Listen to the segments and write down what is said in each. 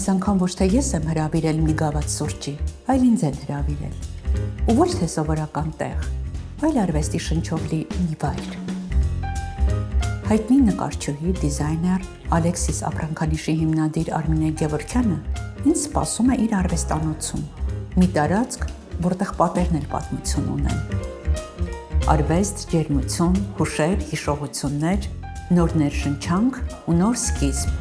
Այս անգամ ոչ թե ես եմ հրավիրել մի գավաթ սուրճի, այլ ինձ են հրավիրել։ Ու ոչ թե սովորական տեղ, այլ արվեստի շնչով լի մի վայր։ Հայտնի նկարչուհի, դիզայներ Ալեքսիս Ապրանքանիշի հիմնադիր Արմինե Գևորգյանը ինձ սպասում է իր արվեստանոցում, մի տարածք, որտեղ պատերն էլ պատմություն ունեն։ Արվեստ, ջերմություն, հուշեր, հիշողություններ, նոր ներշնչանք ու նոր սկիզբ։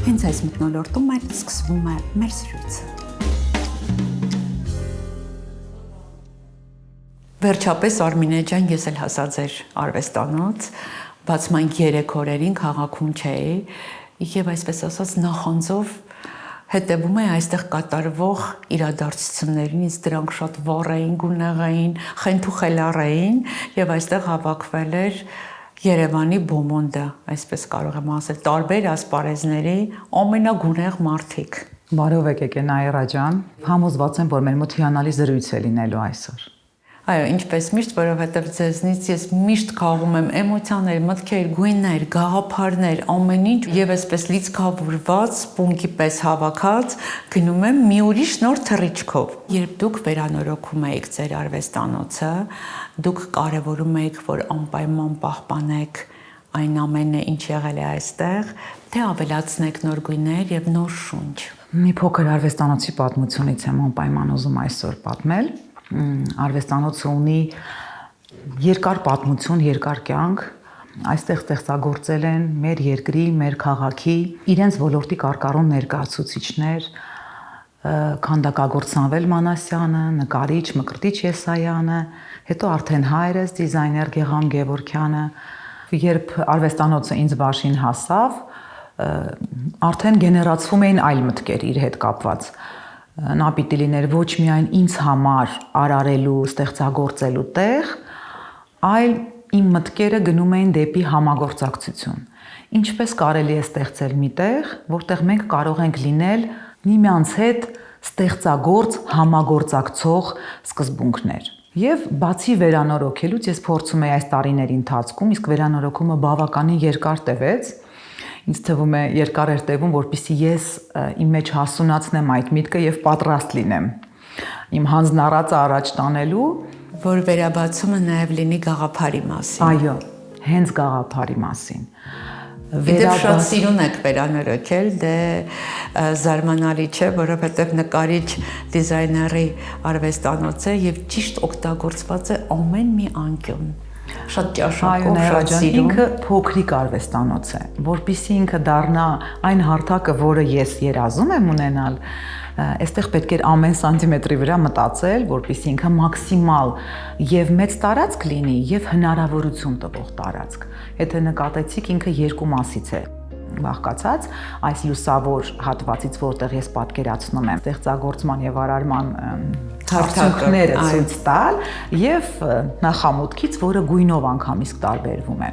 Հենց այս մթնոլորտում էլ սկսվում է մեր զրույցը։ Վերջապես Արմինե ջան, ես էլ հասա ձեր արվեստանոց, բացման 3 օրերին քաղաքում չէի եւ այսպես ասած նախանձով հետևում էի այստեղ կատարվող իրադարձություններին, ինձ դրանք շատ վառ էին, գունեղ էին, խենթուխելառ էին եւ այստեղ հավաքվել էր Երևանի բոմոնդը, այսպես կարող եմ ասել, տարբեր ասպարեզների ամենագունեղ մարդիկ։ Բարով եկեք Նաիրա ջան, համոզված եմ, որ մեր մոտ հիանալի զրույց է լինելու այսօր։ Այո, ինչպես միշտ, որովհետև ձեզնից ես միշտ քաղում եմ էմոցիաներ, մտքեր, գույներ, գաղափարներ, ամեն ինչ եւ այսպես լիցքավորված, սպունգի պես հավաքած գնում եմ մի ուրիշ նոր թռիչքով։ Երբ դուք վերանորոգում եք ձեր արվեստանոցը, դուք կարևորում եք, որ անպայման պահպանեք այն ամենը, ինչ եղել է այստեղ, թե ավելացնեք նոր գույներ եւ նոր շունչ։ Մի փոքր արվեստանոցի պատմությունից եմ անպայման ուզում այսօր պատմել։ Արվեստանոցը ունի երկար պատմություն, երկար կյանք, այստեղ ստեղծագործել են մեր երկրի, մեր քաղաքի, իրենց ոլորտի կարկառուն ներկայացուցիչներ, քանդակագործ Սամվել Մանասյանը, նկարիչ Մկրտիչ Եսայանը, հետո արդեն հայրս դիզայներ Գեգամ Գևորգյանը, երբ արվեստանոցը ինձ բաշին հասավ, արդեն գեներացվում էին այլ մտքեր իր հետ կապված։ Նա պիտի լիներ ոչ միայն ինձ համար արարելու, ստեղծագործելու տեղ, այլ իմ մտքերը գնում էին դեպի համագործակցություն։ Ինչպես կարելի է ստեղծել մի տեղ, որտեղ մենք կարող ենք լինել միմյանց հետ ստեղծագործ, համագործակցող սկզբունքներ։ Եվ բացի վերանորոգելուց ես փորձում եի այս տարիների ընթացքում, իսկ վերանորոգումը բավականին երկար տևեց, ինձ թվում է երկար էր տևում, որպեսզի ես իմ մեջ հասունացնեմ այդ միտքը եւ պատրաստ լինեմ իմ հանձնառածը առաջ տանելու, որ վերաբացումը նաեւ լինի գաղափարի մասին։ Այո, հենց գաղափարի մասին։ Դե շատ սիրուն եք վերանորոգել, դե զարմանալի չէ, որովհետեւ նկարիչ դիզայների արվեստանոց է եւ ճիշտ օգտագործված է ամեն մի անկյուն։ Շատ ճաշակով, շատ սիրուն։ Ինքը փոքրիկ արվեստանոց է, որpիսի ինքը դառնա այն հարթակը, որը ես երազում եմ ունենալ, այստեղ պետք էր ամեն սանտիմետրի վրա մտածել, որpիսի ինքը մաքսիմալ եւ մեծ տարածք լինի եւ հնարավորություն տվող տարածք։ Եթե նկատեցիք, ինքը երկու մասից է բաղկացած, այս լուսավոր հատվածից, որտեղ ես պատկերացնում եմ ստեղծագործման եւ արարման հարթակները ցույց տալ եւ նախամուտքից, որը գույնով անգամ իսկ տարբերվում է։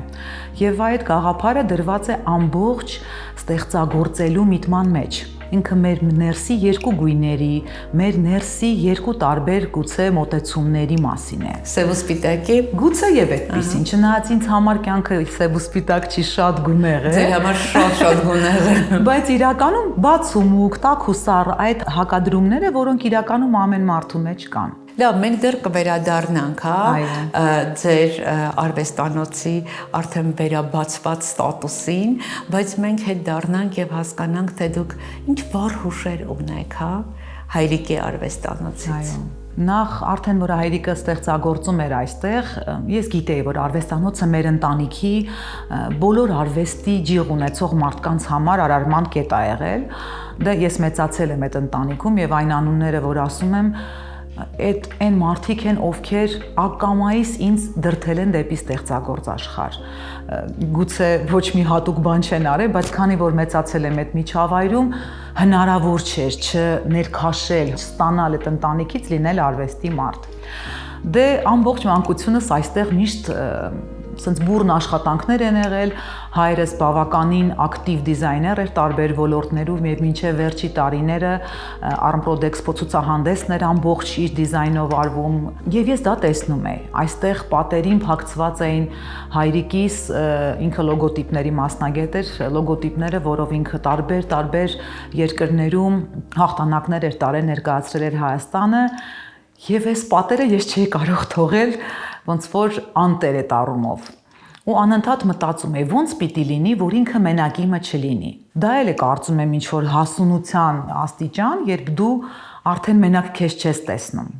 Եվ այդ գաղափարը դրված է ամբողջ ստեղծագործելու միտման մեջ։ Ինքը մեր ներսի երկու գույների, մեր ներսի երկու տարբեր գուցե մոտեցումների մասին է։ Սև ու սպիտակի գուցե եւ այդպեսին, չնայած ինձ համար կյանքը սև ու սպիտակ չի, շատ գունեղ է։ Ձեր համար շատ գունեղ է։ Բայց իրականում բաց ու մուգ, տաք ու սառ այդ հակադրումները, որոնք իրականում ամեն մարդու մեջ կան։ Լավ, մենք դեռ կվերադառնանք, հա, ձեր արվեստանոցի արդեն վերաբացված ստատուսին, բայց մենք հետ դառնանք եւ հասկանանք, թե դուք ինչ վառ հուշեր ունեք, հա, հայրիկի արվեստանոցից։ Նախ արդեն որ հայրիկը ստեղծագործում էր այստեղ, ես գիտեի, որ արվեստանոցը մեր ընտանիքի բոլոր արվեստի ջիղ ունեցող մարդկանց համար արարման կետ է եղել։ Դե ես մեծացել եմ այդ ընտանիքում եւ այն անունները, որ ասում եմ, այն մարդիկ են, ովքեր ակամայից ինձ դրդել են դեպի ստեղծագործ աշխարհ։ Գուցե ոչ մի հատուկ բան չեն արել, բայց քանի որ մեծացել եմ այդ միջավայրում, հնարավոր չէր չներքաշել, չստանալ այդ ընտանիքից լինել արվեստի մարդ։ Դե ամբողջ մանկությունս այստեղ միշտ սենց բուրն աշխատանքներ են եղել, հայրս բավականին ակտիվ դիզայներ էր տարբեր ոլորտներում եւ մինչեւ վերջի տարիները Armprodexpo ցուցահանդեսներ ամբողջ իր դիզայնով արվում եւ ես դա տեսնում եի։ Այստեղ պատերին փակցված էին հայրիկիս ինքը լոգոտիպների մասնագետ էր, լոգոտիպները, որով ինքը տարբեր երկրներում հաղթանակներ էր տարել, ներկայացրել էր Հայաստանը եւ այս պատերը ես չէի կարող թողել ոնց որ անտեր է առումով ու անընդհատ մտածում եի ոնց պիտի լինի որ ինքը մենակիմը չլինի դա էլ է կարծում եմ ինչ որ հասունության աստիճան երբ դու արդեն մենակ քեզ չես տեսնում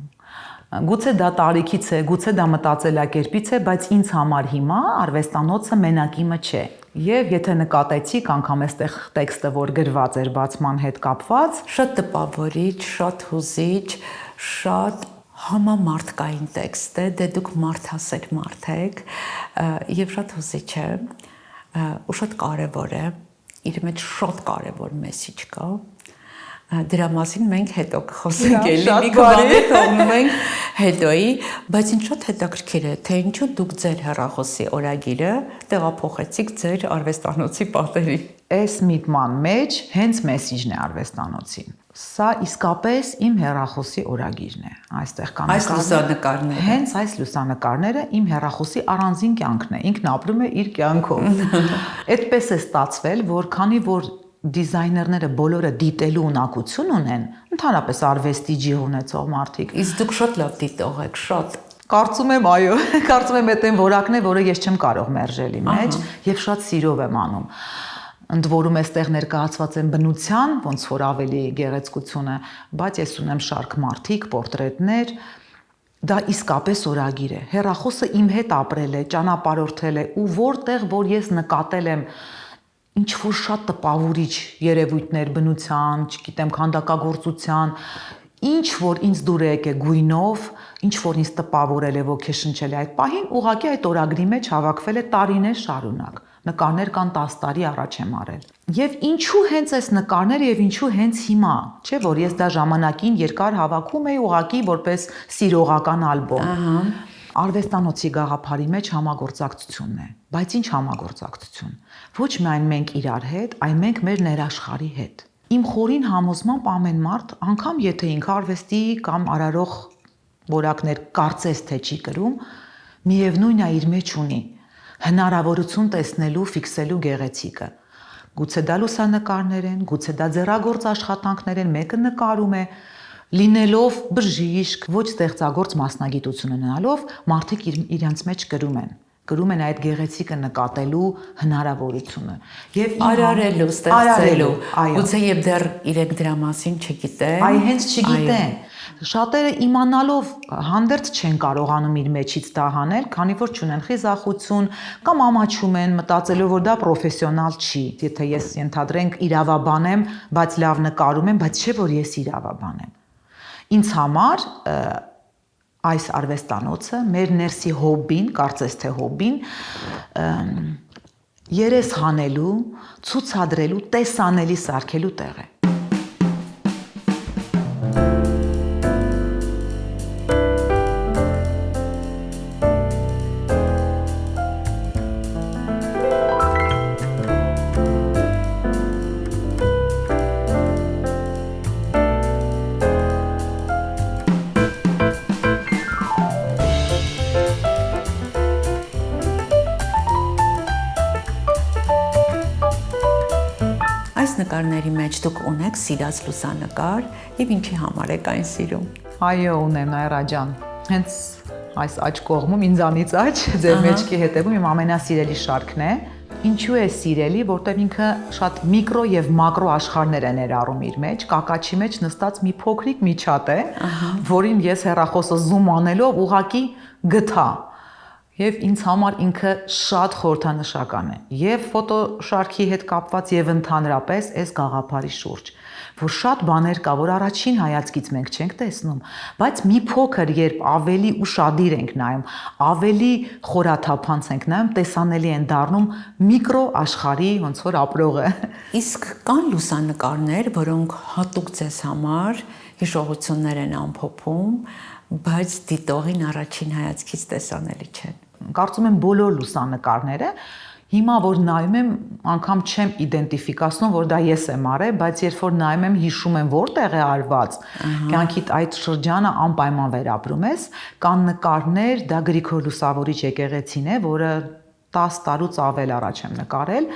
գուցե դա տարիքից է գուցե դա մտածելակերպից է բայց ինձ համար հիմա արվեստանոցը մենակիմը չէ եւ եթե նկատեցիք անգամ այստեղ տեքստը որ գրված էր բացման հետ կապված շատ տպավորիչ շատ հուզիչ շատ համամարտկային տեքստ է, դե դուք մարդասեր մարդ եք եւ շատ հուզիչ է ու շատ կարեւոր է, իր մեջ շատ կարեւոր մեսիջ կա դրա մասին մենք հետո կխոսենք էլի մի բանը թողնում ենք հետոյի, բայց ինձ շատ հետաքրքիր է, թե ինչու դուք ձեր հեռախոսի օրագիրը տեղափոխեցիք ձեր արվեստանոցի պատերի։ Այս միտման մեջ հենց մեսիջն է արվեստանոցին։ Սա իսկապես իմ հեռախոսի օրագիրն է։ Այստեղ կան այս լուսանկարները։ Հենց այս լուսանկարները իմ հեռախոսի առանձին կյանքն է։ Ինքն ապրում է իր կյանքով։ Այդպես է ստացվել, որ քանի որ դիզայներները բոլորը դիտելու ունակություն ունեն, ընդհանրապես արվեստի ջիղ ունեցող մարդիկ։ Իսկ դուք շատ լավ դիտող եք, շատ։ Կարծում եմ, այո, կարծում եմ այդ այն որակն է, որը ես չեմ կարող մերժել իմ մեջ եւ շատ սիրով եմ անում։ Ընդ որում այստեղ ներկայացված են բնության, ոնց որ ավելի գեղեցկությունը, բայց ես ունեմ շարք մարդիկ, պորտրետներ, դա իսկապես օրագիր է։ Հեռախոսը իմ հետ ապրել է, ճանապարհորդել է ու որտեղ որ ես նկատել եմ ինչ որ շատ տպավորիչ երևույթներ բնության, չգիտեմ, քանդակագործության, ինչ որ ինձ դուր է եկել գույնով, ինչ որ ինձ տպավորել է ոգեշնչել է այդ պահին, ուղղակի այդ օրագրի մեջ հավաքվել է տարիներ շարունակ։ Նկարներ կան 10 տարի առաջ եմ արել։ Եվ ինչու հենց այս նկարները եւ ինչու հենց հիմա, չէ՞ որ ես դա ժամանակին երկար հավաքում էի ուղղակի որպես սիրողական ալբոմ։ Արվեստանոցի գաղափարի մեջ համագործակցությունն է, բայց ինչ համագործակցություն։ Ոչ միայն մենք իրար հետ, այլ մենք մեր ներաշխարհի հետ։ Իմ խորին համոզմամբ ամեն մարդ, անգամ եթե ինքը արվեստի կամ արարող որակներ կարծես թե չի կրում, միևնույն է իր մեջ ունի հնարավորություն տեսնելու, ֆիքսելու գեղեցիկը։ Գուցե դա լուսանկարներ են, գուցե դա ձեռագործ աշխատանքներ են, մեկը նկարում է, լինելով բժիշկ, ոչ ստեղծագործ մասնագիտություն ունենալով, մարդիկ իրենց մեջ կրում են այդ գեղեցիկը նկատելու հնարավորությունը եւ արարելու, ստեղծելու։ Գուցե եւ դեռ իրենք դրա մասին չգիտեն։ Այ հենց չգիտեն։ Շատերը իմանալով հանդերձ չեն կարողանում իր մեջից դա հանել, քանի որ չունեն խիզախություն կամ ամաչում են մտածելով որ դա պրոֆեսիոնալ չի։ Եթե ես ենթադրենք իրավաբան եմ, բայց լավ նկարում եմ, բայց չէ որ ես իրավաբան եմ։ Ինձ համար այս արվեստանոցը մեր ներսի հոբբին, կարծես թե հոբբին, երես հանելու, ցուցադրելու, տեսանելի սարքելու տեղ է։ Այս նկարների մեջ դուք ունեք սիրած լուսանկար եւ ինչի համար եք այն սիրում։ Այո, ունեմ Նայրա ջան։ Հենց այս աջ կողմում ինձանից աջ ձեր մեջքի հետևում իմ ամենասիրելի շարքն է։ Ինչու է սիրելի, որտեղ ինքը շատ միկրո եւ մակրո աշխարհներ է ներառում իր մեջ, կակաչի մեջ նստած մի փոքրիկ միջատ է, որին ես հեռախոսը զում անելով ուղակի գտա։ Եվ ինձ համար ինքը շատ խորհրդանշական է եւ ֆոտոշարքի հետ կապված եւ ընդհանրապես այս գաղափարի շուրջ, որ շատ բաներ կա, որ առաջին հայացքից մենք չենք տեսնում, բայց մի փոքր երբ ավելի ուշադիր ենք նայում, ավելի խորաթափանց ենք նայում, տեսանելի են դառնում միկրո աշխարհի ոնց որ ապրողը։ Իսկ կան լուսանկարներ, որոնք հատուկ ձեզ համար հիշողություններ են ամփոփում, բայց դիտողին առաջին հայացքից տեսանելի չեն։ կարծում եմ բոլոր լուսանկարները հիմա որ նայում եմ, անգամ չեմ իդենտիֆիկացնում, որ դա ես եմ արել, բայց երբ որ նայում եմ, հիշում եմ որտեղ է արված, կյանքիդ այդ շրջանը անպայման վերապրում ես, կան նկարներ, դա Գրիգոր Լուսավորիչ եկեղեցին է, որը 10 տարուց ավել առաջ եմ նկարել,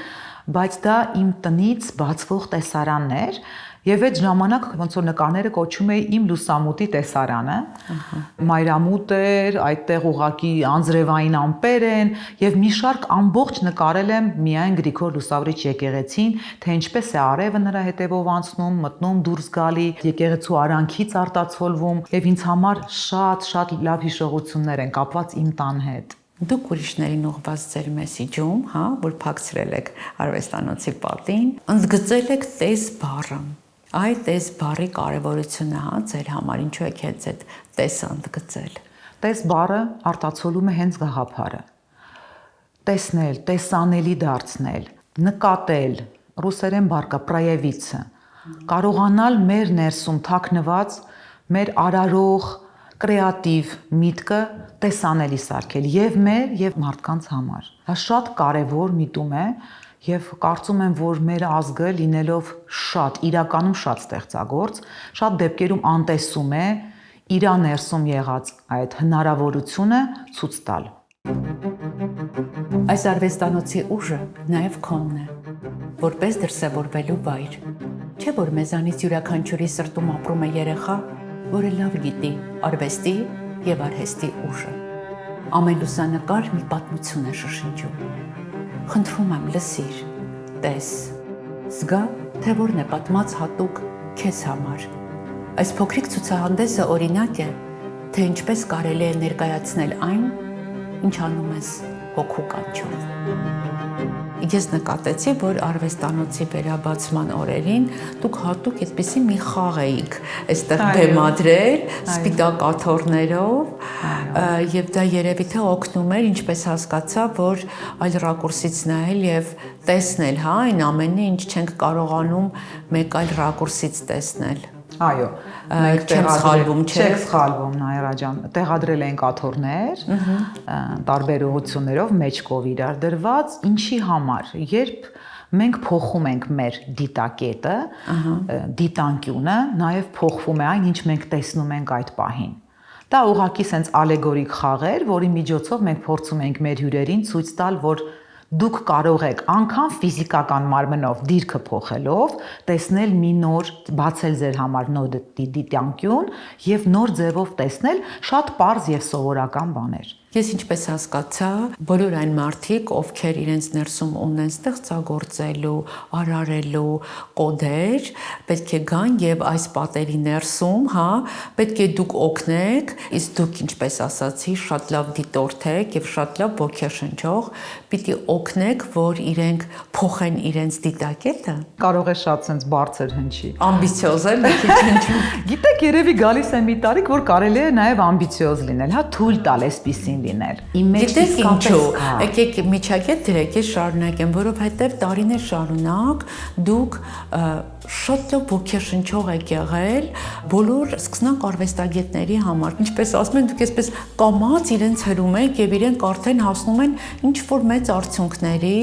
բայց դա իմ տնից բացվող տեսարանն էր, եւ այդ ժամանակ ոնց որ նկարները կոչում էի իմ լուսամուտի տեսարանը, մայրամուտ էր, այդտեղ ուղակի անձրևային ամպեր են եւ մի շարք ամբողջ նկարել եմ միայն Գրիգոր Լուսավորիչ եկեղեցին, թե ինչպես է արևը նրա հետևով անցնում, մտնում, դուրս գալի, եկեղեցու արանքից արտացոլվում եւ ինձ համար շատ լավ հիշողություններ են կապված իմ տան հետ։ Դուք ուրիշներին ուղղված ձեր մեսիջում, հա, որ փակցրել եք արվեստանոցի պատին, ընդգծել եք տես բառը։ Այդ տես բառի կարևորությունը, հա, ձեր համար ինչու եք հենց այդ տեսը ընդգծել։ Տես բառը արտացոլում է հենց գաղափարը։ Տեսնել, տեսանելի դարձնել, նկատել, ռուսերեն բառը պրոյավիցը, կարողանալ մեր ներսում թաքնված, մեր արարող, կրեատիվ միտքը տեսանելի սարքել եւ մեր եւ մարդկանց համար։ Դա շատ կարեւոր միտում է եւ կարծում եմ, որ մեր ազգը լինելով շատ, իրականում շատ ստեղծագործ, շատ դեպքերում անտեսում է իր ներսում եղած այդ հնարավորությունը ցույց տալ։ Այս արվեստանոցի ուժը նաեւ քոնն է, որպես դրսևորվելու վայր։ Չէ՞ որ մեզանից յուրաքանչյուրի սրտում ապրում է երեխա, որը լավ գիտի արվեստի եւ արհեստի ուժը։ Ամեն լուսանկար մի պատմություն է շշնջում։ Խնդրում եմ լսիր, տես, զգա, թե որն է պատմած հատուկ քեզ համար։ Այս փոքրիկ ցուցահանդեսը օրինակ է, թե ինչպես կարելի է ներկայացնել այն, ինչ անում ես հոգու կանչով։ Ես նկատեցի, որ արվեստանոցի վերաբացման օրերին դուք հատուկ այդպիսի մի խաղ էիք այստեղ բեմադրել սպիտակ աթոռներով եւ դա երևի թե օգնում էր, ինչպես հասկացա, որ այլ ռակուրսից նայել եւ տեսնել, հա, այն ամենը, ինչ չենք կարողանում մեկ այլ ռակուրսից տեսնել։ Այո, չեմ սխալվում, չէ՞։ Չեք սխալվում, Նաիրա ջան, տեղադրել ենք աթոռներ, տարբեր ուղղություններով մեջքով իրար դրված, ինչի համար, երբ մենք փոխում ենք մեր դիտակետը, դիտանկյունը, նաև փոխվում է այն, ինչ մենք տեսնում ենք այդ պահին։ Դա ուղղակի sense ալեգորիկ խաղ էր, որի միջոցով մենք փորձում ենք մեր հյուրերին ցույց տալ, որ դուք կարող եք անգամ ֆիզիկական մարմնով դիրքը փոխելով տեսնել մի նոր, բացել ձեր համար նոր դիտանկյուն եւ նոր ձևով տեսնել շատ պարզ եւ սովորական բաներ։ Ես ինչպես հասկացա, բոլոր այն մարդիկ, ովքեր իրենց ներսում ունեն ստեղծագործելու, արարելու կոդեր, պետք է գան եւ այս պատերի ներսում, հա, պետք է դուք օգնեք, իսկ դուք ինչպես ասացի, շատ լավ դիտորդ եք եւ շատ լավ ոգեշնչող, պիտի օգնեք, որ իրենք փոխեն իրենց դիտակետը։ Կարող է շատ sense բարձր հնչի։ Ամբիցիոզ է, քիչ հնչում։ Գիտեք, երևի գալիս է մի տարիք, որ կարելի է նաեւ ամբիցիոզ լինել, հա, թույլ տալ այսպիսին լինել։ Իմ մեջ ինչու, եկեք միջակետ դրեք, ես շարունակեմ, որովհետև տարիներ շարունակ դուք շատ լավ ոգեշնչող եք եղել բոլոր սկսնակ արվեստագետների համար։ Ինչպես ասում են, դուք այսպես կամած իրենց հրում եք եւ իրենք արդեն հասնում են ինչ-որ մեծ արդյունքների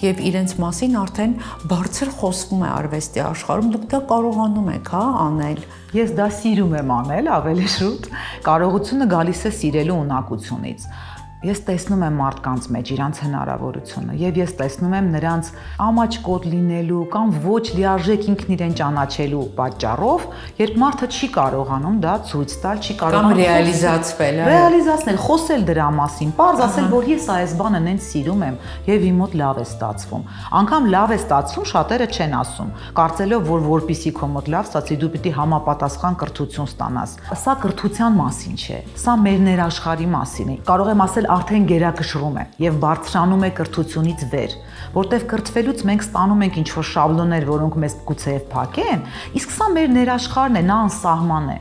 եւ իրենց մասին արդեն բարձր խոսվում է արվեստի աշխարհում։ Դուք դա կարողանում եք, հա, անել։ Ես դա սիրում եմ անել, ավելի շուտ։ Կարողությունը գալիս է սիրելու ունակությունից։ Ես տեսնում եմ մարդկանց մեջ իրանց հնարավորությունը եւ ես տեսնում եմ նրանց ամաչկոտ լինելու կամ ոչ լիարժեք ինքն իրեն ճանաչելու պատճառով, երբ մարդը չի կարողանում դա ցույց տալ, չի կարողանում ռեալիզացնել, խոսել դրա մասին, պարզ ասել, որ ես այս բանը նենց սիրում եմ եւ իմ մոտ լավ է ստացվում։ Անկամ լավ է ստացվում, շատերը չեն ասում, կարծելով, որ որպիսի քո մոտ լավ ստացի, դու պիտի համապատասխան կրթություն ստանաս։ Սա կրթության մասին չէ, սա մեր ներաշխարհի մասին է։ Կարող եմ ասել արդեն գերակշռում է եւ բարձրանում է կրթությունից վեր, որտեվ կրթվելուց մենք ստանում ենք ինչ-որ շաբլոններ, որոնք մեզ գուցեև փակեն, իսկ սա մեր ներաշխարհն է, նա անսահման է։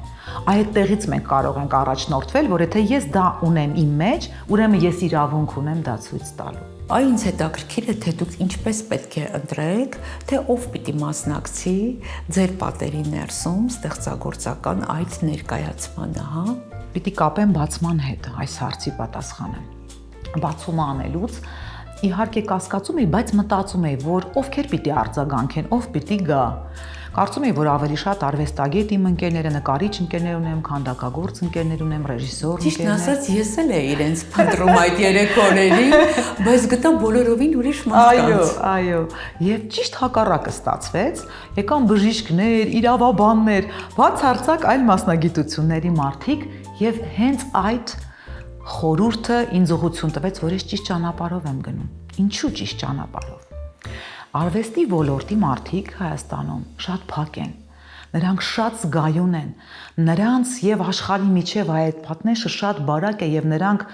Այդտեղից մենք կարող ենք առաջնորդվել, որ եթե ես դա ունեմ իմ մեջ, ուրեմն ես իրավունք ունեմ դա ցույց տալու։ Այ ինձ հետաքրքիր է, թե դուք ինչպես պետք է ընտրեք, թե ով պիտի մասնակցի ձեր պատերի ներսում ստեղծագործական այդ ներկայացմանը, հա։ Պիտի կապեմ բացման հետ այս հարցի պատասխանը։ բացումը անելուց իհարկե կասկածում էի, բայց մտածում էի, որ ովքեր պիտի արձագանքեն, ով պիտի գա։ Կարծում էի, որ ավելի շատ արվեստագետ իմ ընկերները, նկարիչ ընկերներ ունեմ, քանդակագործ ընկերներ ունեմ, ռեժիսոր ընկերներ։ Ճիշտն ասած, ես էլ էի իրենց փնտրում այդ 3 օրերին, բայց գտա բոլորովին ուրիշ մարդկանց։ Այո։ Եվ ճիշտ հակառակը ստացվեց, եկան բժիշկներ, իրավաբաններ, բացարձակ այլ մասնագիտությունների մարդիկ եւ հենց այդ խորհուրդը ինձ ուղղություն տվեց, որ ես ճիշտ ճանապարհով եմ գնում։ Ինչու ճիշտ ճանապարհով։ Արվեստի ոլորտի մարդիկ Հայաստանում շատ փակ են։ Նրանք շատ զգայուն են։ Նրանց եւ աշխարհի միջև այդ պատնեշը շատ բարակ է եւ նրանք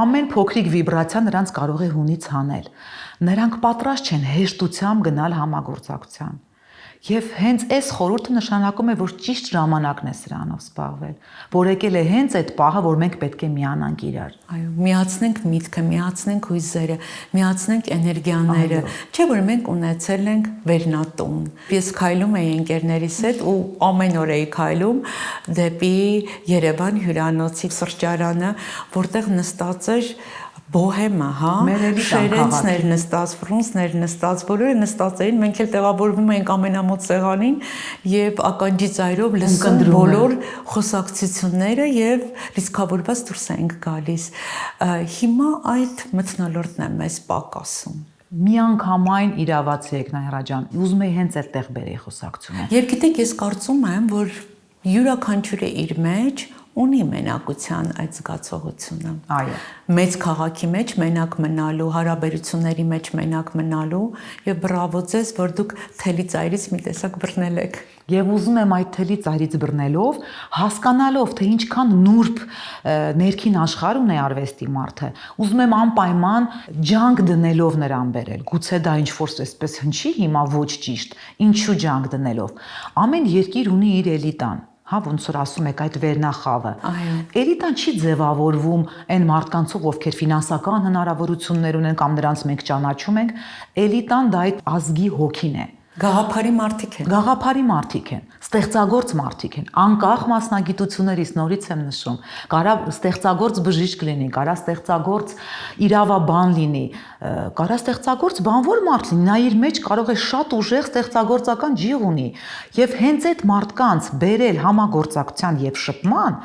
ամեն փոքրիկ վիբրացիա նրանց կարող է հունից հանել։ Նրանք պատրաստ չեն հեշտությամբ գնալ համագործակցության։ Եվ հենց այս խորհուրդը նշանակում է, որ ճիշտ ժամանակն է սրանով զբաղվել, որ եկել է հենց այդ պահը, որ մենք պետք է միանանք իրար։ Այո, միացնենք միտքը, միացնենք հույզերը, միացնենք էներգիաները, չէ՞ որ մենք ունեցել ենք վերնատուն։ Ես քայլում էի ընկերներիս հետ ու ամեն օր էի քայլում դեպի Երևան հյուրանոցի սրճարանը, որտեղ նստած էր բոհեմը, հա, շերենցներ նստած, ֆրունսներ նստած, բոլորը նստած էին, մենք էլ տեղավորվում էինք ամենամոտ սեղանին եւ ականջի ծայրով լսում բոլոր խոսակցությունները եւ ռիսկավորված դուրս էինք գալիս։ Հիմա այդ մթնոլորտն է մեզ պակասում։ Միանգամայն իրավացի եք Նայրա ջան, ուզում եի հենց այդտեղ բերեի խոսակցությունը։ Եվ գիտեք, ես կարծում եմ, որ յուրաքանչյուրը իր մեջ ունի մենակության այդ զգացողությունը։ Այո։ Մեծ քաղաքի մեջ մենակ մնալու, հարաբերությունների մեջ մենակ մնալու եւ բրավո ձեզ, որ դուք թելի ծայրից մի տեսակ բռնել եք։ Եվ ուզում եմ այդ թելի ծայրից բռնելով, հասկանալով, թե ինչքան նուրբ ներքին աշխարհ ունի արվեստի մարդը, ուզում եմ անպայման ջանք դնելով նրան բերել։ Գուցե դա ինչ-որ այսպես հնչի հիմա ոչ ճիշտ, ինչու ջանք դնելով։ Ամեն երկիր ունի իր էլիտան։ Հա, ոնց որ ասում եք այդ վերնախավը։ Էլիտան չի ձևավորվում այն մարդկանցով, ովքեր ֆինանսական հնարավորություններ ունեն կամ նրանց մենք ճանաչում ենք, էլիտան դա այդ ազգի հոգին է։ Գաղափարի մարդիկ են։ Գաղափարի մարդիկ են, ստեղծագործ մարդիկ են, անկախ մասնագիտություններից նորից եմ նշում, կարա ստեղծագործ բժիշկ լինի, կարա ստեղծագործ իրավաբան լինի, կարա ստեղծագործ բանվոր մարդ լինի, նա իր մեջ կարող է շատ ուժեղ ստեղծագործական ջիղ ունի, եւ հենց այդ մարդկանց բերել համագործակցության եւ շփման,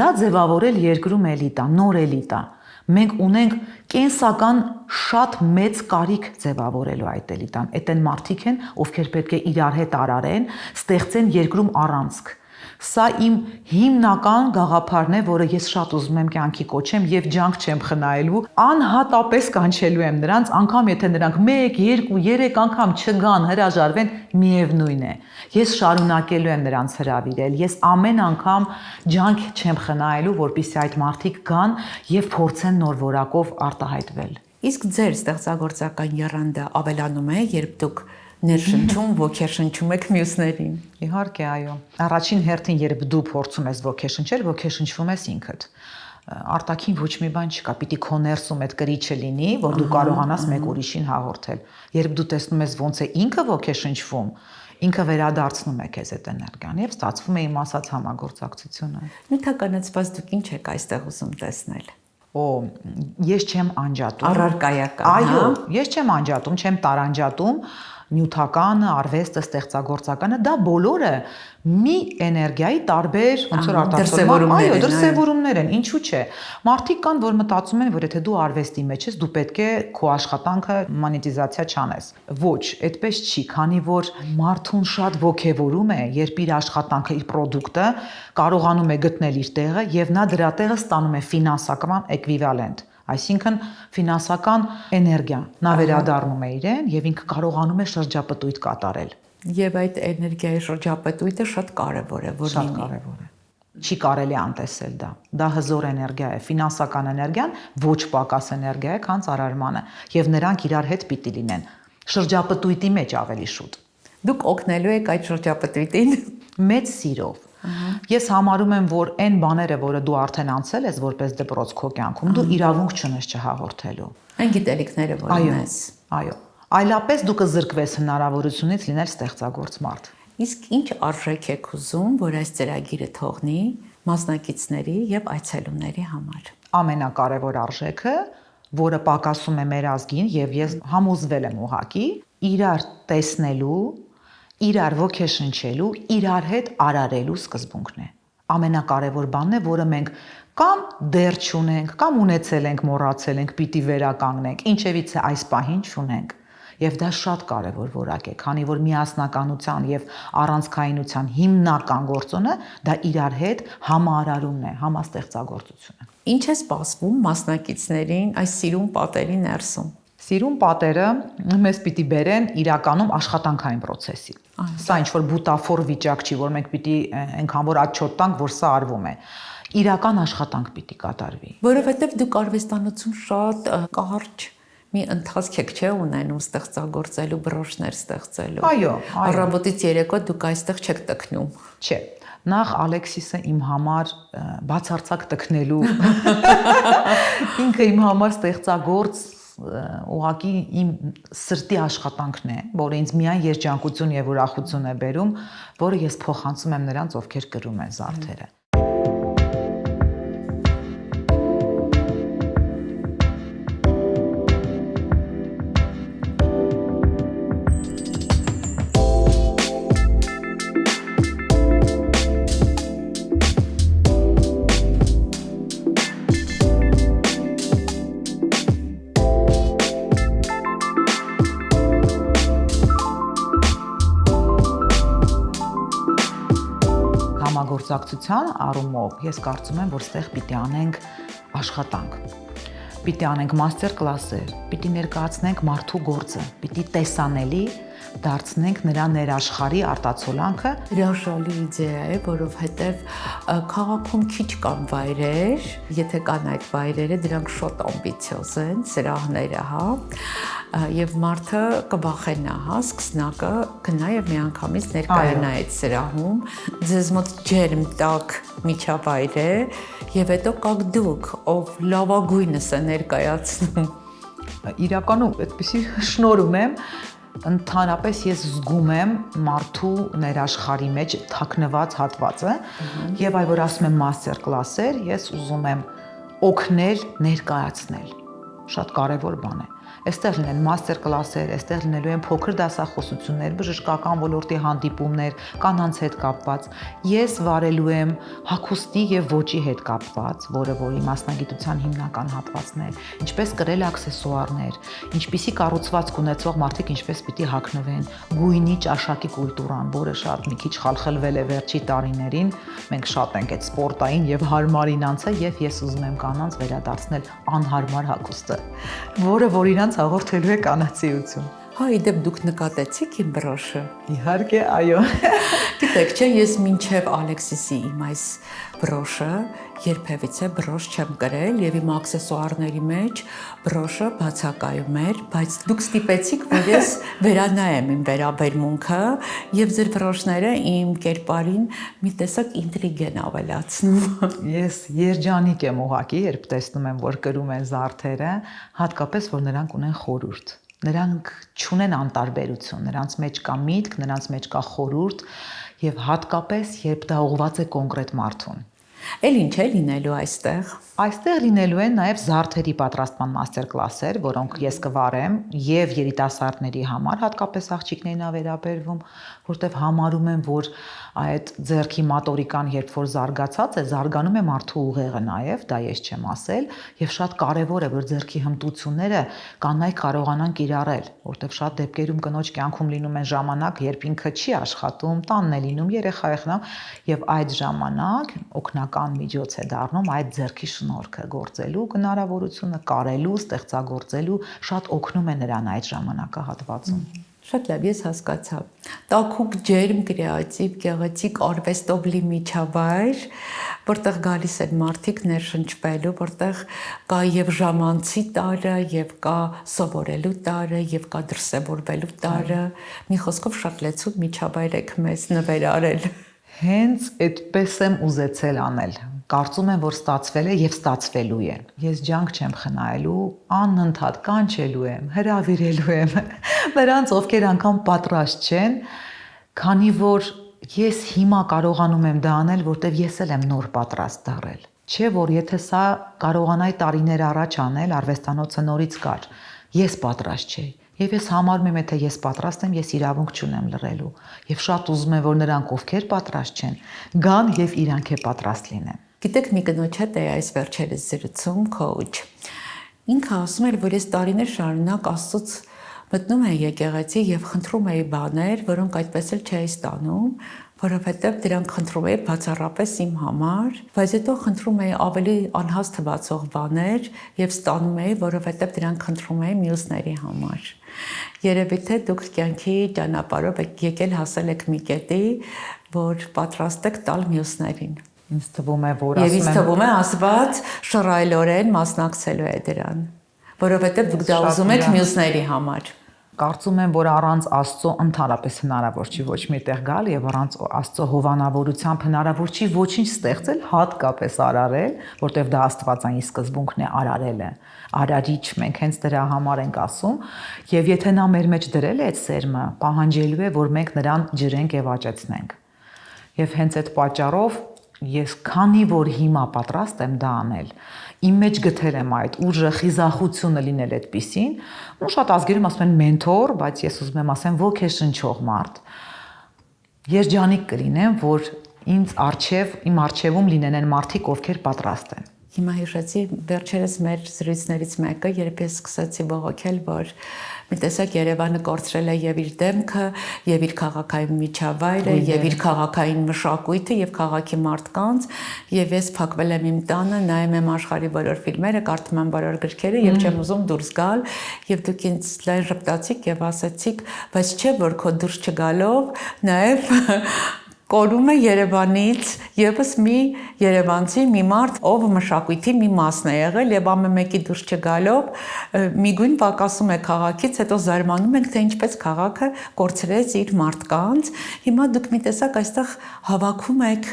դա ձևավորել երկրում էլիտա, նոր էլիտա։ Մենք ունենք կենսական շատ մեծ կարիք ձևավորելու այդ էլիտան։ Այդ են մարդիկ են, ովքեր պետք է իրար հետ արարեն, ստեղծեն երկրում առանցք։ Սա իմ հիմնական գաղափարն է, որը ես շատ ուզում եմ կյանքի կոչեմ եւ ջանք չեմ խնայելու, անհատապես կանչելու եմ նրանց, անգամ եթե նրանք 1, 2, 3 անգամ չգան, հրաժարվեն, միևնույն է։ Ես շարունակելու եմ նրանց հրավիրել, ես ամեն անգամ ջանք չեմ խնայելու, որպեսզի այդ մարդիկ գան եւ փորձեն նոր որակով արտահայտվել։ Իսկ ձեր ստեղծագործական եռանդը ավելանում է, երբ դուք ներշնչում, ոգեշնչում եք մյուսներին։ Իհարկե, այո։ Առաջին հերթին, երբ դու փորձում ես ոգեշնչել, ոգեշնչվում ես ինքդ։ Արտաքին ոչ մի բան չկա, պիտի քո ներսում այդ կրիչը լինի, որ դու կարողանաս մեկ ուրիշին հաղորդել։ Երբ դու տեսնում ես ոնց է ինքը ոգեշնչվում, ինքը վերադարձնում է քեզ այդ էներգիան եւ ստացվում է իմ ասած համագործակցությունը։ Նյութականացված դուք ինչ եք այստեղ ուզում տեսնել։ Ես չեմ անջատում։ Առարկայական։ Այո, ես չեմ անջատում, չեմ տարանջատում նյութականը, արվեստը, ստեղծագործականը, դա բոլորը մի էներգիայի տարբեր ոնց որ արտացոլումներ, դրսևորումներ են, ինչու՞ չէ։ Մարդիկ կան, որ մտածում են, որ եթե դու արվեստի մեջ ես, դու պետք է քո աշխատանքը մոնետիզացիա չանես։ Ոչ, այդպես չի, քանի որ մարդուն շատ ոգևորում է, երբ իր աշխատանքը, իր պրոդուկտը կարողանում է գտնել իր տեղը եւ նա դրա տեղը ստանում է ֆինանսական էկվիվալենտ։ Այսինքն ֆինանսական էներգիա, նա վերադառնում է իրեն եւ ինքը կարողանում է շրջապտույտ կատարել։ Եվ այդ էներգիայի շրջապտույտը շատ կարեւոր է, որ շատ կարեւոր է։ Չի կարելի անտեսել դա։ Դա հզոր էներգիա է, ֆինանսական էներգիան ոչ պակաս էներգիա է, քան ծառայմանը, եւ նրանք իրար հետ պիտի լինեն շրջապտույտի մեջ ավելի շուտ։ Դուք օգնելու եք այդ շրջապտույտին մեծ սիրով։ Ես համարում եմ, որ այն բաները, որը դու արդեն անցել ես որպես դպրոց քո կյանքում, դու իրավունք չունես չհաղորդելու։ Այն գիտելիքները, որ ունես։ Այո։ Այլապես դու կզրկվես հնարավորությունից լինել ստեղծագործ մարդ։ Իսկ ինչ արժեք եք ուզում, որ այս ծրագիրը թողնի մասնակիցների եւ այցելուների համար։ Ամենակարևոր արժեքը որը պակասում է մեր ազգին եւ ես համոզվել եմ ուղակի իրար տեսնելու, իրար ոգեշնչելու, իրար հետ արարելու սկզբունքն է։ Ամենակարևոր բանն է, որը մենք կամ դեռ չունենք, կամ ունեցել ենք, մոռացել ենք, պիտի վերականգնենք, ինչևից է այս պահին չունենք։ Եվ դա շատ կարևոր որակ է, քանի որ միասնականության եւ առանցքայինության հիմնական գործոնը դա իրար հետ համարարումն է, համաստեղծագործությունը։ Ինչ է սպասվում մասնակիցներին այս սիրուն պատերի ներսում։ Սիրուն պատերը մեզ պիտի բերեն իրականում աշխատանքային process-ի։ Սա ինչ որ բուտաֆոր վիճակ չի, որ մենք պիտի այնքան որ աչոտ տանք, որ սա արվում է։ Իրական աշխատանք պիտի կատարվի։ Որովհետև դուք արվեստանոցում շատ կարճ մի ընթացք եք չէ ունենում ստեղծագործելու, բրոշներ ստեղծելու։ Այո։ Առավոտից երեկո դուք այստեղ չեք տքնում։ Չէ։ Նախ Ալեքսիսը իմ համար բացարձակ տքնելու ինքը իմ համար ստեղծագործ ուղղակի իմ սրտի աշխատանքն է, որը ինձ միայն երջանկություն եւ ուրախություն է բերում, որը ես փոխանցում եմ նրանց, ովքեր կրում են զարդերը։ Համագործակցության առումով ես կարծում եմ, որ ստեղ պիտի անենք աշխատանք։ Պիտի անենք մաստեր կլասեր, պիտի ներկայացնենք մարդու գործը, պիտի տեսանելի դարձնենք նրա ներաշխարհի արտացոլանքը։ Հրաշալի իդեա է, որովհետև քաղաքում քիչ կան վայրեր, եթե կան այդ վայրերը, դրանք շատ ամբիցիոզ են, սրահները, հա, եւ մարդը կվախենա, հա, սկսնակը գնա եւ միանգամից ներկայանա այդ սրահում, ձեզ մոտ ջերմ տաք միջավայր է եւ հետո կաք դուք, ով լավագույնս է ներկայացնում։ Իրականում այդպեսի շնորհ ունեմ, ընդհանրապես ես զգում եմ մարդու ներաշխարհի մեջ թաքնված հատվածը եւ այ որ ասում եմ մաստեր կլասեր, ես ուզում եմ օգնել ներկայացնել։ Շատ կարևոր բան է։ Այստեղ լինեն մաստեր կլասեր, այստեղ լինելու են փոքր դասախոսություններ, բժշկական ոլորտի հանդիպումներ, կանանց հետ կապված։ Ես վարելու եմ հագուստի եւ ոճի հետ կապված, որը որի մասնագիտության հիմնական հատվածն է, ինչպես կրել աքսեսուարներ, ինչպիսի կառուցվածք ունեցող մարդիկ ինչպես պիտի հագնվեն, գույնի ճաշակի կուլտուրան, որը շատ մի քիչ խալխլվել է վերջի տարիներին։ Մենք շատ ենք այդ սպորտային եւ հարմարին անցը եւ ես ուզում եմ կանանց վերադարձնել անհարմար հագուստը, որը որ իրանց հաղորդելու է կանացիություն։ Հա, իդեպ դուք նկատեցիք իմ բրոշը։ Իհարկե, այո։ Գիտեք, չէ, ես մինչև Ալեքսիսի իմ այս բրոշը երբևիցե բրոշ չեմ կրել եւ իմ աքսեսուարների մեջ բրոշը բացակայում էր, բայց դուք ստիպեցիք, որ ես վերանայեմ իմ վերաբերմունքը եւ ձեր բրոշները իմ կերպարին մի տեսակ ինտրիգ են ավելացնում։ Ես երջանիկ եմ ուղղակի, երբ տեսնում եմ, որ կրում են զարդերը, հատկապես որ նրանք ունեն խորհուրդ։ Նրանք չունեն անտարբերություն, նրանց մեջ կա միտք, նրանց մեջ կա խորհուրդ եւ հատկապես երբ դա ուղղված է կոնկրետ մարդուն։ Էլ ինչ է լինելու այստեղ։ Այստեղ լինելու են նաև զարդերի պատրաստման մաստեր կլասեր, որոնք ես կվարեմ եւ երիտասարդների համար, հատկապես աղջիկներին վերաբերվում, որտեվ համարում եմ, որ այդ ձեռքի մոտորիկան երբ որ զարգացած է, զարգանում է մարդու ուղեղը նաև, դա ես չեմ ասել, եւ շատ կարեւոր է, որ ձեռքի հմտությունները կանայք կարողանան կիրառել, որտեվ շատ դեպքերում կնոջ կյանքում լինում են ժամանակ, երբ ինքը չի աշխատում, տանն է լինում, երեխա է խնամ, եւ այդ ժամանակ օգնական միջոց է դառնում այդ ձեռքի շնորհքը գործելու հնարավորությունը, կարելու, ստեղծագործելու շատ օգնում է նրան այդ ժամանակահատվածում։ Շատ լավ, ես հասկացա։ Տաքուկ ջերմ կրեատիվ, գեղեցիկ արվեստով լի միջավայր, որտեղ գալիս են մարդիկ ներշնչվելու, որտեղ կա եւ ժամանցի տարը, եւ կա սովորելու տարը, եւ կա դրսևորվելու տարը։ Մի խոսքով շատ լեցուն միջավայր եք մեզ նվերարել։ Հենց այդպես եմ ուզեցել անել։ Կարծում եմ, որ ստացվել է եւ ստացվելու է։ Ես ջանք չեմ խնայելու, անընդհատ կանչելու եմ, հրավիրելու եմ նրանց, ովքեր անգամ պատրաստ չեն, քանի որ ես հիմա կարողանում եմ դա անել, որտեվ ես էլ եմ նոր պատրաստ դառել։ Չէ, որ եթե սա կարողանայի տարիներ առաջ անել, արվեստանոցը նորից կար, ես պատրաստ չէի։ Եվ ես համարում եմ, եթե ես պատրաստ եմ, ես իրավունք չունեմ լռելու։ Եվ շատ ուզում եմ, որ նրանք, ովքեր պատրաստ չեն, գան եւ իրանք է պատրաստ լինեն։ Գիտեք, մի կնոջ հետ է այս վերջերս զրուցում, coach։ Ինքը ասում էր, որ ես տարիներ շարունակ Աստծուց մտնում էի եկեղեցի եւ խնդրում էի բաներ, որոնք այդպես էլ չէի ստանում, որովհետեւ դրանք խնդրում էի բացառապես իմ համար, բայց հետո խնդրում էի ավելի անհաստ թվացող բաներ եւ ստանում էի, որովհետեւ դրանք խնդրում էի մյուսների համար։ Երևի թե դուք կյանքի ճանապարհով եկել հասել եք մի կետի, որ պատրաստ եք տալ մյուսներին։ Ինձ թվում է, որ Եվ ինձ թվում է Աստված շռայլորեն մասնակցելու է դրան, որովհետև դուք դա ուզում եք մյուսների համար։ Կարծում եմ, որ առանց Աստծո ընդհանրապես հնարավոր չի ոչ մի տեղ գալ եւ առանց Աստծո հովանավորությամբ հնարավոր չի ոչինչ ստեղծել, հատկապես արարել, որտեղ դա աստվածային սկզբունքն է արարելը։ Արարիչ, մենք հենց դրա համար ենք ասում, եւ եթե նա մեր մեջ դրել է այդ սերմը, պահանջելու է, որ մենք նրան ջրենք եւ աճեցնենք։ Եվ հենց այդ պատճառով ես քանի որ հիմա պատրաստ եմ դա անել, իմ մեջ գտել եմ այդ ուժը, խիզախությունը լինել այդպիսին, ու շատ ազգերում ասում են մենթոր, բայց ես ուզում եմ ասեմ ոգեշնչող մարդ։ Երջանիկ կլինեմ, որ իմ առջևում լինեն այն մարդիկ, ովքեր պատրաստ են։ Հիմա հիշեցի վերջերս մեր զրույցներից մեկը, երբ ես սկսեցի բողոքել, որ մի տեսակ Երևանը կորցրել է եւ իր դեմքը, եւ իր քաղաքային միջավայրը, եւ իր քաղաքային մշակույթը եւ քաղաքի մարդկանց, եւ ես փակվել եմ իմ տանը, նայում եմ աշխարհի բոլոր ֆիլմերը, կարդում եմ բոլոր գրքերը եւ չեմ ուզում դուրս գալ, եւ դուք ինձ լայն ժպտացիք եւ ասացիք, բայց չէ որ քո դուրս չգալով նաեւ կորում է Երևանից եւս մի երևանցի, մի մարդ, ով մշակույթի մի մասն է եղել եւ ամեն մեկի դուրս չգալով միգույն պակասում է քաղաքից, հետո զարմանում ենք, թե ինչպես քաղաքը կորցրեց իր մարդկանց։ Հիմա դուք մի տեսակ այստեղ հավաքում եք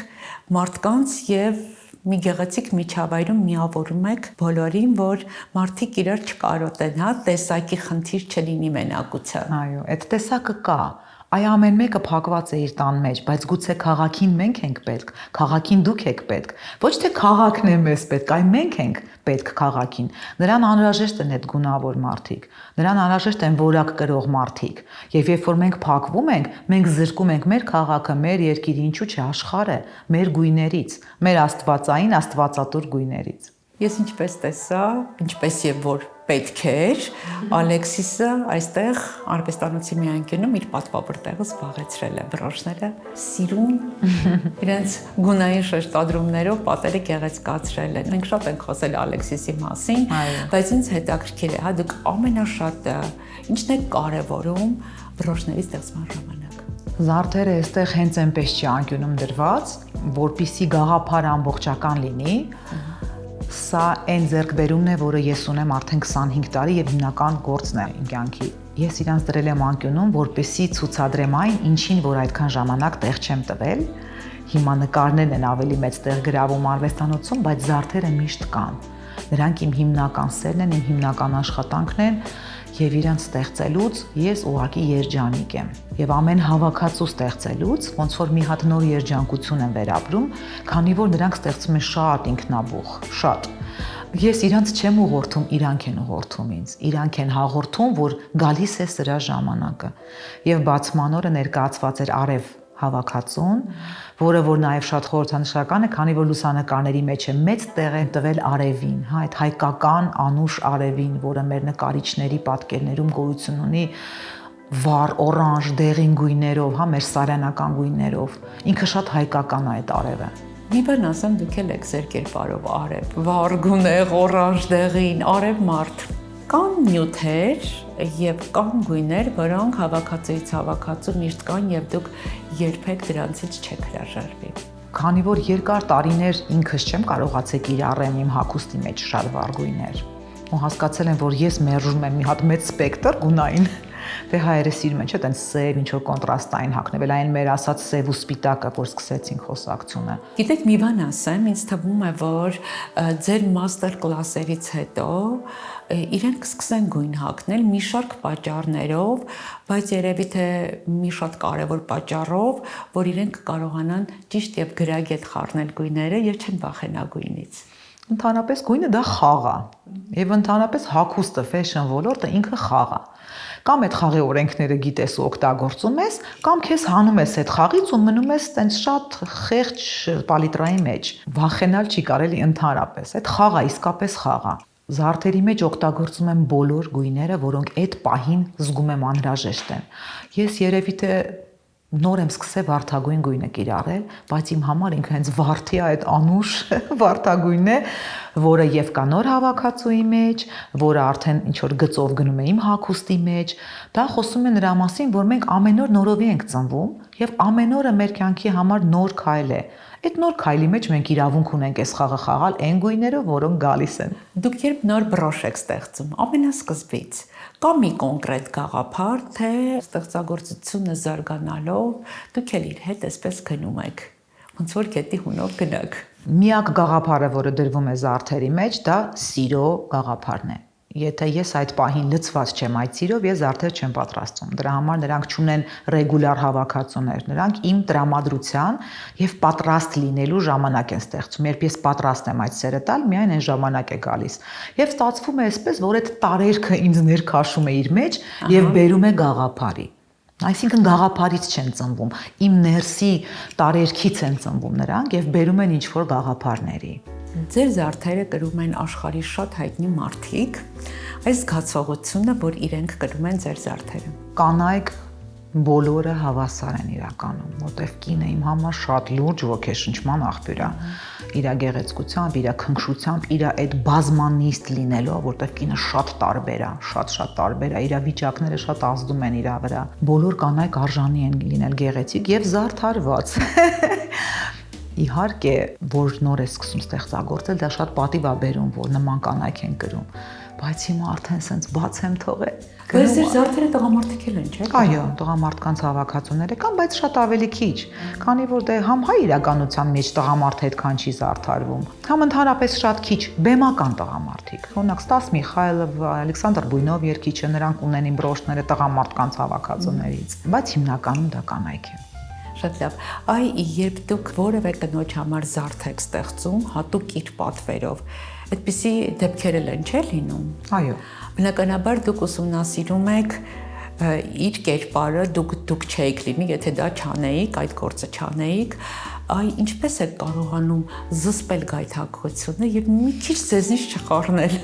մարդկանց եւ մի գեղեցիկ միջավայրում միավորում եք բոլորին, որ մարդիկ իրար չկարոտեն, հա, տեսակի խնդիր չլինի մենակության։ Այո, այդ տեսակը կա։ Այ ամեն մեկը փակված է իր տան մեջ, բայց գուցե քաղաքին մենք ենք պետք, քաղաքին դուք եք պետք։ Ոչ թե քաղաքն է մեզ պետք, այլ մենք ենք պետք քաղաքին։ Նրան անհրաժեշտ են այդ գունավոր մարդիկ, նրան անհրաժեշտ են որակ կրող մարդիկ։ Եվ երբ որ մենք փակվում ենք, մենք զրկում ենք մեր քաղաքը, մեր երկիրը, ինչու՞ չէ աշխարհը, մեր գույներից, մեր աստվածային, աստվածատուր գույներից։ Ես ինչպես տեսա, ինչպես եւ որ պետք էր, Ալեքսիսը այստեղ արվեստանոցի մի անկյունում իր պատվավոր տեղը զբաղեցրել է, բրոշները սիրուն, իրենց գունային շեշտադրումներով պատերը գեղեցկացրել են։ Մենք շատ ենք խոսել Ալեքսիսի մասին, բայց ինձ հետաքրքիր է, հա դուք ամենաշատը ինչն է կարևորում բրոշների ստեղծման ժամանակ։ Զարդերը այստեղ հենց այնպես չի անկյունում դրված, որպիսի գաղափարը ամբողջական լինի։ Սա այն ձեռքբերումն է, որը ես ունեմ արդեն 25 տարի եւ հիմնական գործն է իմ կյանքի։ Ես իրանց դրել եմ անկյունում, որպեսզի ցուցադրեմ այն, ինչին որ այդքան ժամանակ տեղ չեմ տվել։ Հիմա նկարներն են ավելի մեծ տեղ գրավում արվեստանոցում, բայց զարդերը միշտ կան։ Նրանք իմ հիմնական սերն են, իմ հիմնական աշխատանքն են եւ իրանց ստեղծելուց ես ուղղակի երջանիկ եմ։ Եվ ամեն հավաքածու ստեղծելուց ոնց որ մի հատ նոր երջանկություն եմ վերապրում, քանի որ նրանք ստեղծում են շատ ինքնաբուխ, շատ։ Ես իրանց չեմ ուղղորդում, իրանք են ուղղորդում ինձ։ Իրանք են հաղորդում, որ գալիս է սրա ժամանակը։ Եվ բացման օրը ներկայացված էր արև հավաքածուն, որը որ նաև շատ խորհրդանշական է, քանի որ լուսանկարների մեջ է մեծ տեղ են տվել արևին, հա, այդ հայկական անուշ արևին, որը մեր նկարիչների պատկերներում գոյություն ունի վառ, օրանժ, դեղին գույներով, հա, մեր սարյանական գույներով։ Ինքը շատ հայկական է այդ արևը։ Մի բան ասեմ, դուք էլ եք ձեր կերպարով արև, վառ գունեղ, օրանժ դեղին, արև մարդ։ Կան նյութեր եւ կան գույներ, որոնք հավաքածուից հավաքածու միշտ կան եւ դուք երբեք դրանցից չեք հրաժարվի։ Քանի որ երկար տարիներ ինքս չեմ կարողացել կիրառեմ իմ հագուստի մեջ շատ վառ գույներ, ու հասկացել եմ, որ ես մերժում եմ մի հատ մեծ սպեկտր գունային, Դե հայերը սիրում են, չէ՞, տենց սև, ինչ որ կոնտրաստային հագնել, այն մեր ասած սև ու սպիտակը, որ սկսեցինք խոսակցությունը։ Գիտեք, մի բան ասեմ, ինձ թվում է, որ ձեր մաստեր կլասերից հետո իրենք կսկսեն գույն հագնել մի շարք պատճառներով, բայց երևի թե մի շատ կարևոր պատճառով, որ իրենք կարողանան ճիշտ եւ գրագետ խառնել գույները եւ չեն վախենա գույնից։ Ընդհանրապես գույնը դա խաղ է։ Եվ ընդհանրապես հագուստը, fashion ոլորտը ինքը խաղ է։ Կամ այդ խաղի օրենքները գիտես ու օգտագործում ես, կամ քեզ հանում ես այդ խաղից ու մնում ես տենց շատ խեղճ պալիտրայի մեջ։ Վախենալ չի կարելի ընդհանրապես։ Այդ խաղը իսկապես խաղ է։ Զարդերի մեջ օգտագործում եմ բոլոր գույները, որոնք այդ պահին զգում եմ անհրաժեշտ են։ Ես երևի թե նոր եմ սկսել վարդագույն գույնը կիրառել, բայց իմ համար ինքը հենց վարդի է այդ անուշ վարդագույնն է, որը եւ կա նոր հավաքածուի մեջ, որը արդեն ինչ որ գծով գնում է իմ հագուստի մեջ։ Դա խոսում է նրա մասին, որ մենք ամեն օր նորովի ենք ծնվում եւ ամեն օրը մեր կյանքի համար նոր քայլ է։ Այդ նոր քայլի մեջ մենք իրավունք ունենք այս խաղը խաղալ այն գույներով, որոնք գալիս են։ Դուք երբ նոր բրոշ եք ստեղծում, ամենասկզբից կա մի կոնկրետ գաղափար, թե ստեղծագործությունը զարգանալով դուք էլ իր հետ այսպես գնում եք, ոնց որ գետի հունով գնաք։ Միակ գաղափարը, որը դրվում է զարդերի մեջ, դա սիրո գաղափարն է։ Եթե ես այդ պահին լցված չեմ այդ սիրով, ես զարդեր չեմ պատրաստում։ Դրա համար նրանք չունեն ռեգուլար հավաքածուներ, նրանք իմ տրամադրության եւ պատրաստ լինելու ժամանակ են ստեղծում։ Երբ ես պատրաստ եմ այդ սերը տալ, միայն այն ժամանակ է գալիս։ Եվ ստացվում է այսպես, որ այդ տարերքը ինձ ներքաշում է իր մեջ եւ բերում է գաղափարի։ Այսինքն գաղափարից չեն ծնվում, իմ ներսի տարերքից են ծնվում նրանք եւ բերում են ինչ-որ գաղափարների։ Ձեր զարդերը կրում են աշխարհի շատ հայտնի մարդիկ, այս զգացողությունը, որ իրենք կրում են ձեր զարդերը։ Կանայք բոլորը հավասար են իրականում, որտեվ կինը իմ համար շատ լուրջ ոգեշնչման աղբյուր է, իր գեղեցկությամբ, իր քնքշությամբ, իր այդ բազմանիստ լինելով, որտեվ կինը շատ տարբեր է, շատ տարբեր է, իր վիճակները շատ ազդում են իր վրա։ Բոլոր կանայք արժանի են լինել գեղեցիկ եւ զարդարված։ Իհարկե, որ նոր է սկսում ստեղծագործել, դա շատ պատիվ է բերում, որ նման կանայք են կրում, բայց հիմա արդեն սենց բաց եմ թողել։ Բայց ձեր զարդերը տղամարդիկ են, չէ՞։ Այո, տղամարդկանց հավաքածուները կան, բայց շատ ավելի քիչ, քանի որ դե համ հայ իրականության մեջ տղամարդ այդքան չի զարդարվում, համ ընդհանրապես շատ քիչ բեմական տղամարդիկ։ Օրինակ Ստաս Միխայլով, Ալեքսանդր Բույնով երգիչը, նրանք ունեն իմ բրոշները տղամարդկանց հավաքածուներից, բայց հիմնականում դա կանայք են։ Շատ լավ։ Այ երբ դուք որևէ կնոջ համար զարդ եք ստեղծում, հատուկ իր պատվերով, այդպիսի դեպքեր են չէ՞ լինում։ Այո։ Բնականաբար դուք ուսումնասիրում եք իր կերպարը, դուք չէիք լինի, եթե դա չանեիք, այդ գործը չանեիք, այ ինչպես եք կարողանում զսպել գայթակղությունը եւ մի քիչ ձեզնից չխառնել։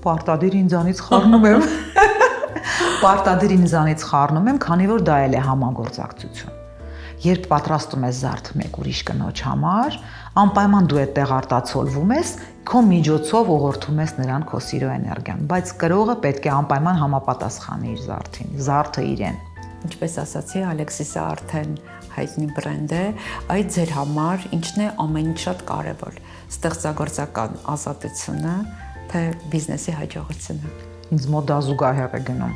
Պարտադիր ինձանից խառնում եմ։ Պարտադիր ինձանից խառնում եմ, քանի որ դա էլ է համագործակցություն։ Երբ պատրաստում ես զարդ մեկ ուրիշ կնոջ համար, անպայման դու այդտեղ արտացոլվում ես, քո միջոցով ուղղորդում ես նրան քո սիրո էներգիան, բայց կրողը պետք է անպայման համապատասխանի իր զարդին, զարդը իրեն։ Ինչպես ասացի, Ալեքսիսը արդեն հայտնի բրենդ է, այդ ձեր համար ինչն է ամենից շատ կարևոր՝ ստեղծագործական ազատությունը, թե բիզնեսի հաջողությունը։ Ինձ մոտ դա զուգահեռ է գնում։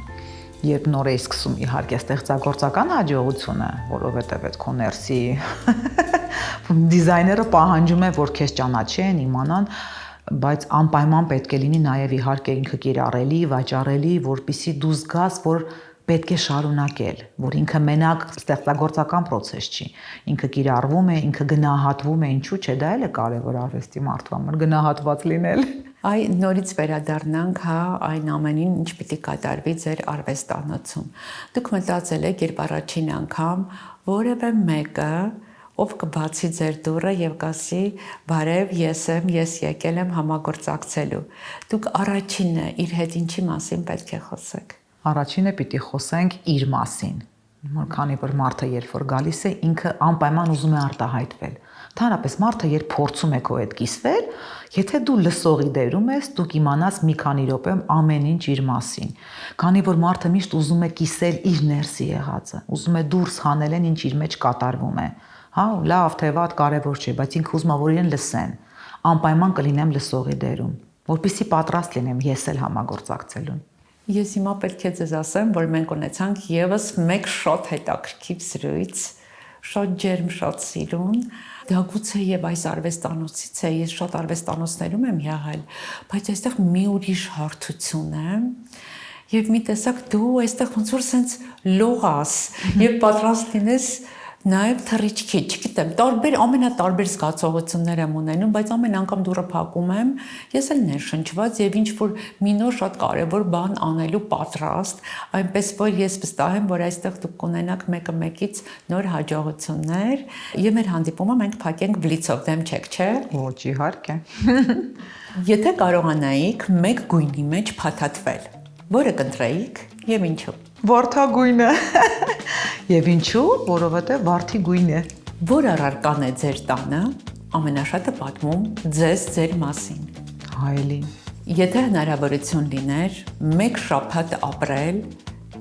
Երբ նոր էի սկսում իհարկե ստեղծագործական հաջողությունը, որովհետև այդ քո ներսի դիզայները պահանջում է, որ քեզ ճանաչեն, իմանան, բայց անպայման պետք է լինի նաև իհարկե ինքը կիրառելի, վաճառելի, որպեսզի դու զգաս, որ պետք է շարունակել, որ ինքը մենակ ստեղծագործական process չի։ Ինքը կիրառվում է, ինքը գնահատվում է, ինչու՞ չէ, դա էլ է կարևոր արվեստի մարդու համար գնահատված լինել։ Այ նորից վերադառնանք այն ամենին, ինչ պիտի կատարվի ձեր արվեստանոցում։ Դուք մտածել եք, երբ առաջին անգամ որևէ մեկը, ով կբացի ձեր դուռը եւ կասի՝ «Բարև, ես եկել եմ համագործակցելու»։ Դուք առաջինը իր հետ ինչի մասին պետք է խոսեք։ Առաջինը պիտի խոսենք իր մասին։ Քանի որ մարդը երբ որ գալիս է, ինքը անպայման ուզում է արտահայտվել։ Ընդհանրապես մարդը երբ փորձում է քո հետ կիսվել, եթե դու լսողի դերում ես, դու կիմանաս մի քանի րոպե ամեն ինչ իր մասին։ Քանի որ մարդը միշտ ուզում է կիսել իր ներսի եղածը, ուզում է դուրս հանել այն, ինչ իր մեջ կատարվում է։ Հա, լավ, թե վատ կարևոր չէ, բայց ինքը ուզում է որ իրեն լսեն։ Անպայման կլինեմ լսողի դերում, որպեսզի պատրաստ լինեմ ես էլ համագործակցելուն։ Ես հիմա պետք է ձեզ ասեմ, որ մենք ունեցանք եւս մեկ շատ հետաքրքիր զրույց, շատ ջերմ, շատ սիրուն։ Դա գուցե եւ այս արվեստանոցից է, ես շատ արվեստանոցներում եմ եղել, բայց այստեղ մի ուրիշ հարթություն է։ Եվ մի տեսակ դու այստեղ ոնց որ սենց լողաս եւ պատրաստ լինես նաեւ թռիչքի, չգիտեմ, ամենատարբեր զգացողություններ եմ ունենում, բայց ամեն անգամ դուրը փակում եմ, ես էլ ներշնչված եւ ինչ որ մի նոր շատ կարեւոր բան անելու պատրաստ, այնպես որ ես վստահ եմ, որ այստեղ դուք կունենաք մեկը մեկից նոր հաջողություններ եւ մեր հանդիպումը մենք փակենք բլիցով, դեմ չեք, չէ՞։ Ոչ, իհարկե։ Եթե կարողանայիք մեկ գույնի մեջ փաթաթվել, որը կընտրեիք եւ ինչու։ Վարդագույնը։ Եվ ինչու, որովհետեւ վարդի գույն է։ Որ առարկան է ձեր տանը, ամենաշատը պատմում ձեզ ձեր մասին։ Հայելին։ Եթե հնարավորություն լիներ մեկ շաբաթ ապրել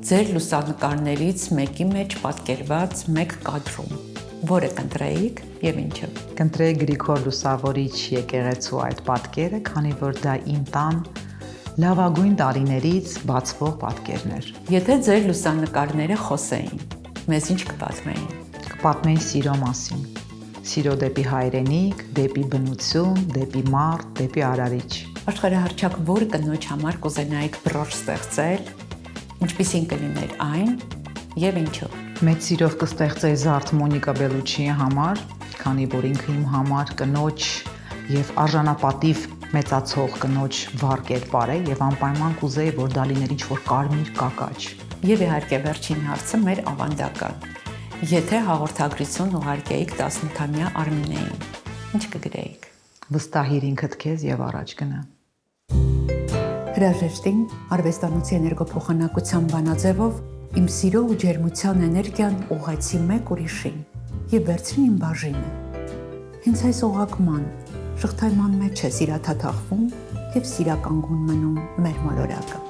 ձեր լուսանկարներից մեկի մեջ պատկերված մեկ կադրում, որը կընտրեիք եւ ինչու։ Կընտրեի Գրիգոր Լուսավորիչ եկեղեցու այդ պատկերը, քանի որ դա իմ տան լավագույն տարիներից բացվող պատկերներ։ Եթե ձեր լուսանկարները խոսեին, մեզ ինչ կպատմեին։ Կպատմեին սիրո մասին։ Սիրո դեպի հայրենիք, դեպի բնություն, դեպի մարդ, դեպի արարիչ։ Աշխարհահռչակ որ կնոջ համար կուզենայիք բրոշ ստեղծել, ինչպիսին կլիներ այն եւ ինչու։ Մեծ սիրով կստեղծեի զարդ Մոնիկա Բելուչիի համար, քանի որ ինքը իմ համար կնոջ եւ արժանապատիվ մեծացող կնոջ վառ կերպար է եւ անպայման կուզեի, որ դա լիներ ինչ-որ կարմիր կակաչ։ Եվ իհարկե վերջին հարցը մեր ավանդական։ Եթե հաղորդագրություն ուղարկեիք 18-ամյա Արմինեին, ինչ կգրեիք։ Վստահիր ինքդ քեզ եւ առաջ գնա։ Հրաժեշտին արվեստանոցի էներգոփոխանակության բանաձևով իմ սիրո ու ջերմության էներգիան ուղղեցի մեկ ուրիշին եւ վերցրի իմ բաժինը։ Հենց այս օղակման շղթայման մեջ է սիրաթաթախվում եւ սիրականգուն մնում մեր մոլորակը։